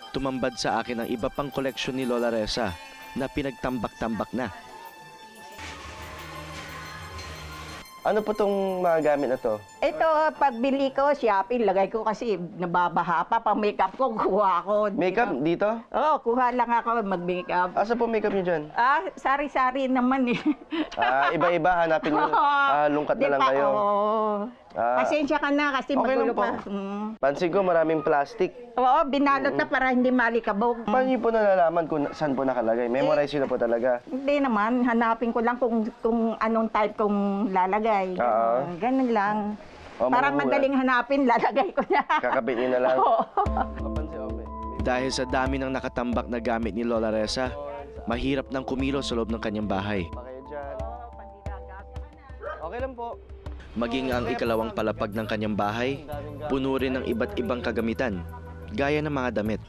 Tumambad sa akin ang iba pang koleksyon ni Lola Reza na pinagtambak-tambak na. Ano po tong mga gamit na to? Ito, pagbili ko, shopping, lagay ko kasi nababaha pa. Pang makeup ko, kuha ko. Makeup dito? Oo, kuha lang ako mag-makeup. Asa po makeup niyo dyan? Sari-sari naman eh. Iba-iba, hanapin niyo. Lungkat na lang kayo. Oo. Pasensya ka na kasi Okay lang magulo po. pa. Pansin ko maraming plastic. Oo, binalot na para hindi malikabog. Paano niyo po nalalaman kung saan po nakalagay? Memorize niyo na po talaga. Hindi naman, hanapin ko lang kung anong type kong lalagay. Oo. Ganun lang. O, Parang magugulat. madaling hanapin, lalagay ko na. Kakabit niyo na lang. Oo. Kapansin ko, Dahil sa dami ng nakatambak na gamit ni Lola Reza, mahirap nang kumilos sa loob ng kanyang bahay. pa kayo dyan. Okay lang po. Maging ang ikalawang palapag ng kanyang bahay, puno rin ng iba't ibang kagamitan, gaya ng mga damit.